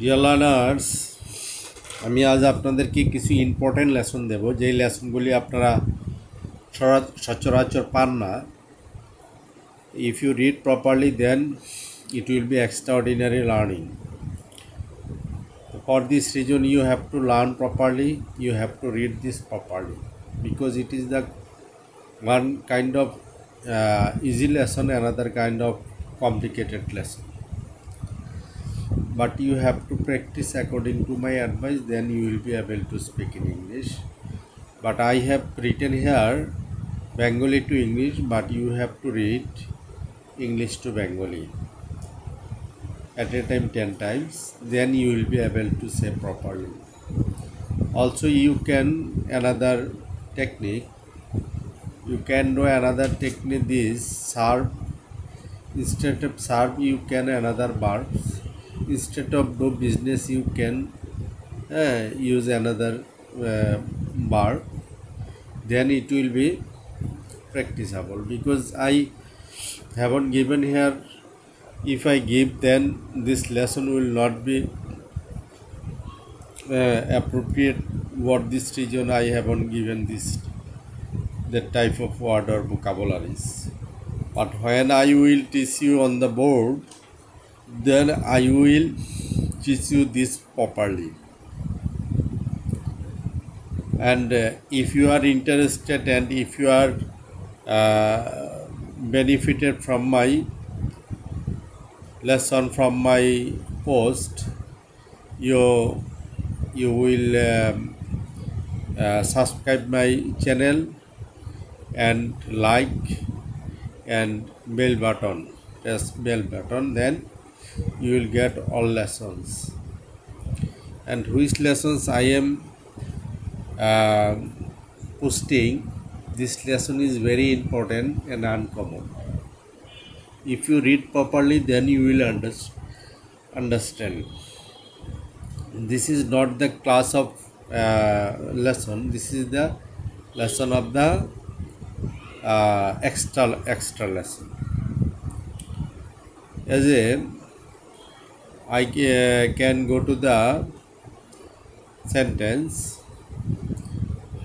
Dear learners, আমি আজ আপনাদেরকে কিছু ইম্পর্টেন্ট লেসন দেব, যেই লেসনগুলি আপনারা সচরাচর পান না। If you read properly then it will be extraordinary learning. For this reason you have to learn properly, you have to read this properly, because it is the one kind of easy lesson, another kind of complicated lesson. But you have to practice according to my advice, then you will be able to speak in English. But I have written here Bengali to English, but you have to read English to Bengali at a time 10 times, then you will be able to say properly. Also you can another technique, you can do another technique, this serve, instead of serve you can another verbs, instead of do business you can use another verb, then it will be practicable. Because I haven't given here, if I give then this lesson will not be appropriate. For this reason I haven't given this that type of word or vocabularies. But when I will teach you on the board, then I will teach you this properly. And if you are interested and if you are benefited from my lesson, from my post, you will subscribe my channel and like and bell button, press bell button, then you will get all lessons. And which lessons I am posting, this lesson is very important and uncommon. If you read properly, then you will understand. This is not the class of lesson, this is the lesson of the extra lesson. As I can go to the sentence,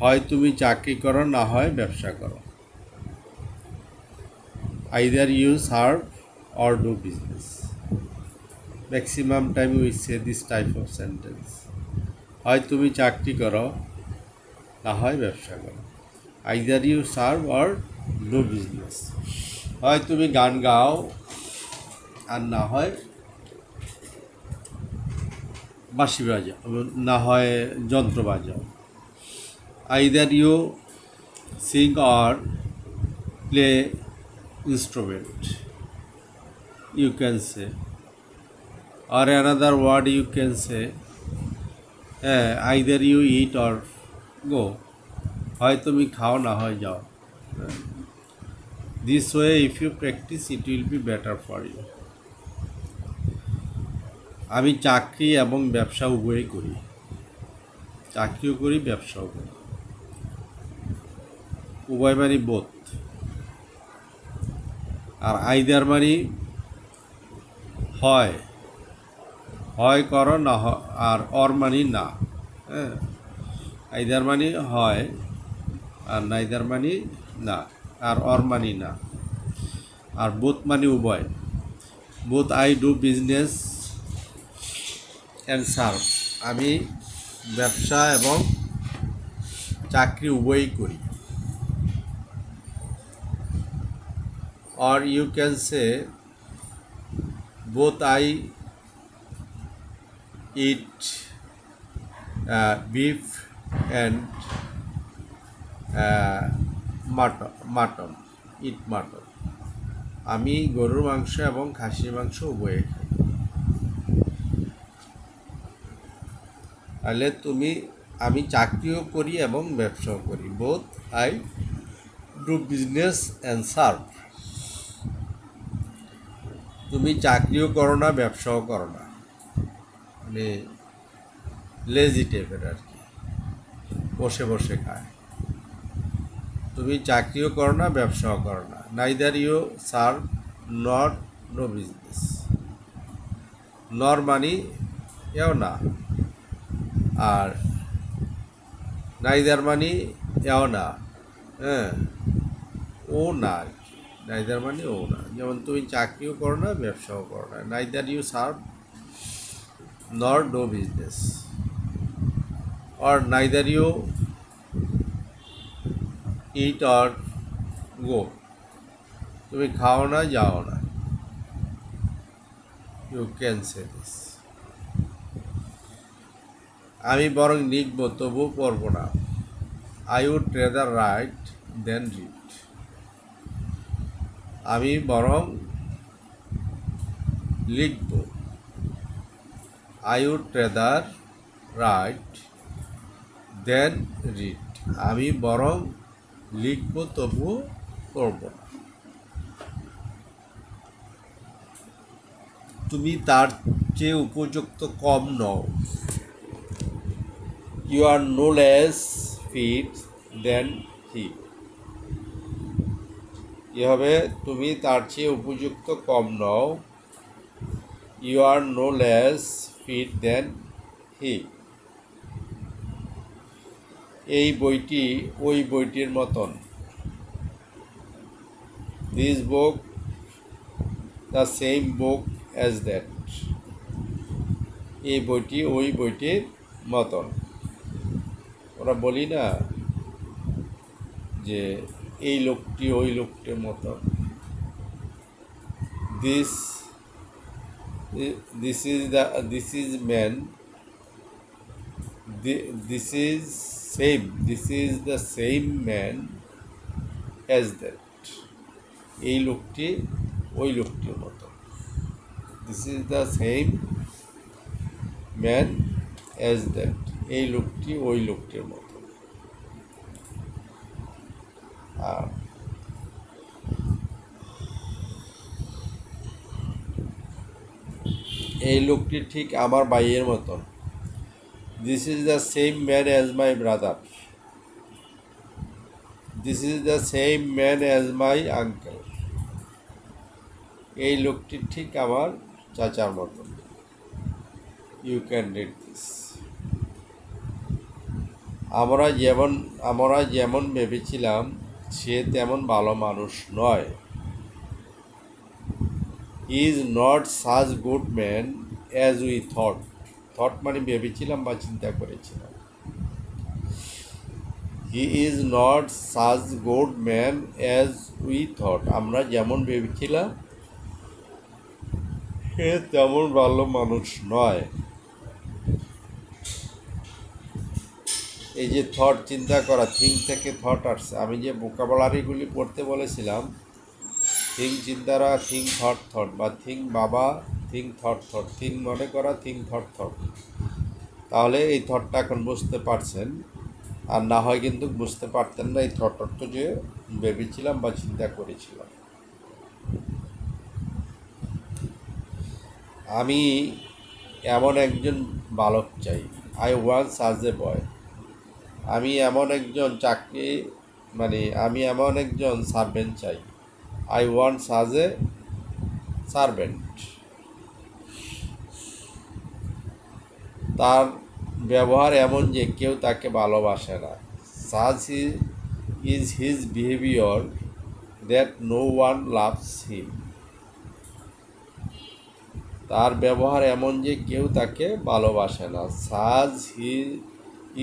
হয় তুমি চাকরি করো না হয় ব্যবসা করো, either you serve or do business. Maximum time we say this type of sentence, হয় তুমি চাকরি করো না হয় ব্যবসা করো, either you serve or do business. হয় তুমি গান গাও আর না হয় বাঁশি বাজাও, না হয় যন্ত্র বাজাও, either you sing or play instrument, you can say. Or another word you can say, either you eat or go, হয় তুমি খাও না হয় যাও. This way if you practice it will be better for you. আমি চাকরি এবং ব্যবসা উভয়ই করি, চাকরিও করি ব্যবসাও করি, উভয় মানে বোথ। আর আইদার মানে হয়, হয় করো না, আর অর মানে না। হ্যাঁ, আইদার মানে হয় আর নাইদার মানে না, আর অর মানে না। আর বোথ মানে উভয়, both I do business and serve, আমি ব্যবসা এবং চাকরি উভয়ই করি। Or you can say both I eat beef and mutton, eat mutton, আমি গরুর মাংস এবং খাসির মাংস উভয়ে খাই। তাহলে আমি চাকরিও করি এবং ব্যবসাও করি, both I do business and serve. তুমি চাকরিও করো না ব্যবসাও করো না, মানে লেজি টাইপের আর কি, বসে বসে খায়। তুমি চাকরিও করো না ব্যবসাও করো না, neither you serve not no business. Nor money এও না, আর নাইদার মানে এও না, হ্যাঁ, ও না আর কি। নাইদার মানে ও না, যেমন তুমি চাকরিও করো না, ব্যবসাও করো না। Neither you serve nor do business, or neither you eat or go, তুমি খাও না, যাও না। You can say this. আমি বরং লিখব তবু পড়ব না। I would rather write than read. আমি বরং লিখব, I would rather write than read. আমি বরং লিখব তবু পড়ব না। তুমি তার চেয়ে উপযুক্ত কম নও। You are no less fit than he. কি হবে? তুমি তার চেয়ে উপযুক্ত কম নও। You are no less fit than he. এই বইটি ওই বইটির মতন। This book the same book as that. এই বইটি ওই বইটির মতন। ওরা বলি না যে এই লোকটি ওই লোকটির মতন। This this is man, this is the same man as that. এই লোকটি ওই লোকটির মতো। This is the same man as that. এই লোকটি ওই লোকটির মতো। আর এই লোকটি ঠিক আমার ভাইয়ের মতন। This is the same man as my brother. This is the same man as my uncle. এই লোকটি ঠিক আমার চাচার মতন। You can read this. আমরা যেমন ভেবেছিলাম সে তেমন ভালো মানুষ নয়। He is not such good man as we thought. Thought মানে ভেবেছিলাম বা চিন্তা করেছিলাম। He is not such good man as we thought. আমরা যেমন ভেবেছিলাম সে তেমন ভালো মানুষ নয়। এই যে থট, চিন্তা করা, থিঙ্ক থেকে থট আসছে। আমি যে ভোকাবুলারিগুলি পড়তে বলেছিলাম, থিঙ্ক চিন্তারা, থিঙ্ক থট থট, বা থিঙ্ক বাবা, থিঙ্ক থট থট, থিঙ্ক মনে করা, থিঙ্ক থট থট। তাহলে এই থটটা এখন বুঝতে পারছেন, আর না হয় কিন্তু বুঝতে পারতেন না এই থট অর্থ যে ভেবেছিলাম বা চিন্তা করেছিলাম। আমি এমন একজন বালক চাই। I want such a boy. আমি এমন একজন আমি এমন একজন সার্ভেন্ট চাই। I want such a servant. তার ব্যবহার এমন যে কেউ তাকে ভালোবাসে না। Such is his behaviour that no one loves him. তার ব্যবহার এমন যে কেউ তাকে ভালোবাসে না। Such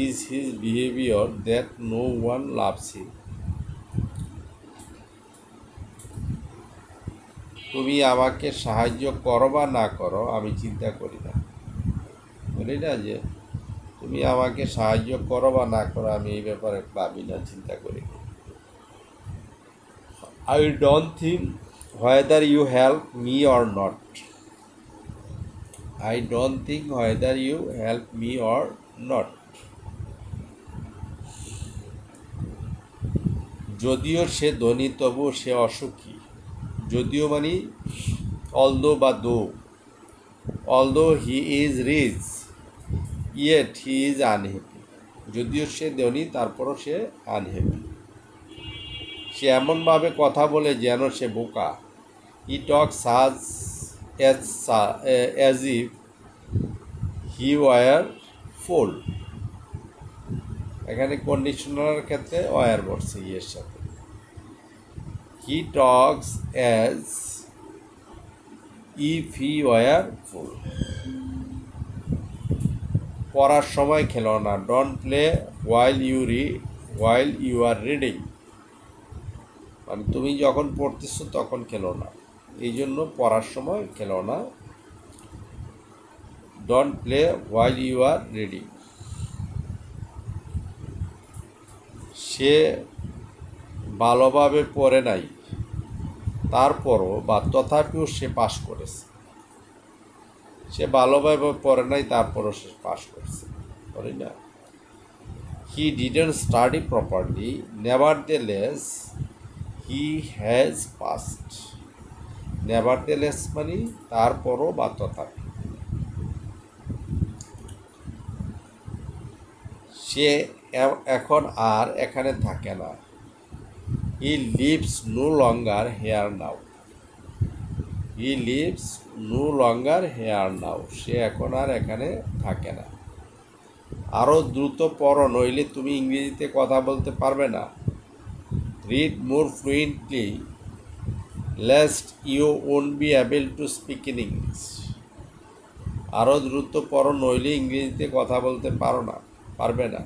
is his behaviour that no one loves him. তুমি আমাকে সাহায্য করো বা না করো আমি চিন্তা করি না। বলি না যে তুমি আমাকে সাহায্য করো বা না করো আমি এই ব্যাপারে ভাবি না, চিন্তা করি না। I don't think whether you help me or not. I don't think whether you help me or not. যদিও সে ধনী তবু সে অসুখী। যদিও মানে although বা though. Although he is rich, yet he is unhappy. যদিও সে ধনী তারপরও সে আনহ্যাপি। সে এমনভাবে কথা বলে যেন সে বোকা। He talks as if he were fool, এখানে কন্ডিশনারের ক্ষেত্রে ওয়ার বসছে ইয়ের সাথে। He talks as if he were fool, পড়ার সময় খেলো না, don't play while you are reading, মানে তুমি যখন পড়তেছো তখন খেলো না, এই জন্য পড়ার সময় খেলো না। Don't play while you are reading. সে ভালোভাবে পড়ে নাই, তারপরও বা তথাপিও সে পাশ করেছে। সে ভালোভাবে পড়ে নাই, তারপরও সে পাশ করেছে, বলি না। He didn't study properly, nevertheless he has passed. Nevertheless মানে তারপরও বা তথাপি। সে এখন আর এখানে থাকে না। He lives no longer here now. He lives no longer here now, সে এখন আর এখানে থাকে না। আরও দ্রুত পড়ো, নইলে তুমি ইংরেজিতে কথা বলতে পারবে না। Read more fluently lest you won't be able to speak in English. আরও দ্রুত পড়ো, নইলে ইংরেজিতে কথা বলতে পারবে না।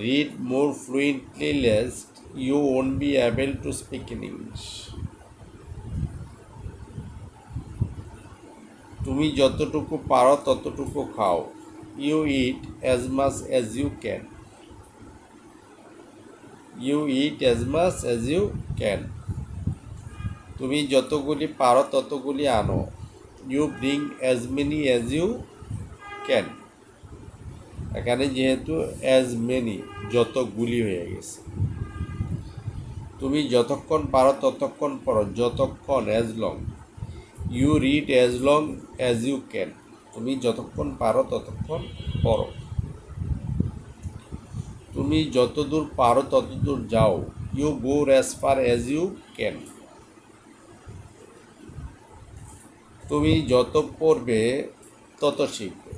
Read more fluently lest you won't be able to speak in English. তুমি যতটুকু পারো ততটুকু খাও। You eat as much as you can. You eat as much as you can, তুমি যতগুলি পারো ততগুলি আনো। You bring as many as you can, এখানে যেহেতু অ্যাজ মেনি যতগুলি হয়ে গেছে। তুমি যতক্ষণ পারো ততক্ষণ পড়ো, যতক্ষণ as long. You read as long as you can, তুমি যতক্ষণ পারো ততক্ষণ পড়ো। তুমি যতদূর পারো ততদূর যাও। You go as far as you can, তুমি যত পড়বে তত শিখবে।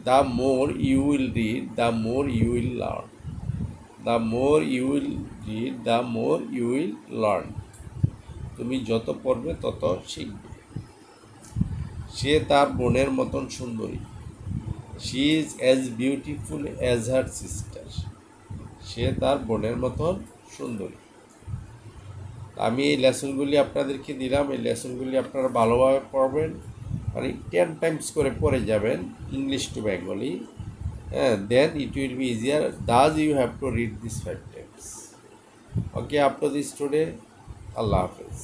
The more you will read the more you will learn. The more you will read the more you will learn, তুমি যত পড়বে তত শিখবে। সে তার বোনের মতন সুন্দরী। She is as beautiful as her sister, সে তার বোনের মতন সুন্দরী। আমি এই লেসনগুলি আপনাদেরকে দিলাম, এই লেসনগুলি আপনারা ভালোভাবে পড়বেন, মানে 10 টাইমস করে পড়ে যাবেন English to Bengali. Then it will be easier, thus you have to read this 5 times. Okay, up to this today. আল্লাহ হাফেজ।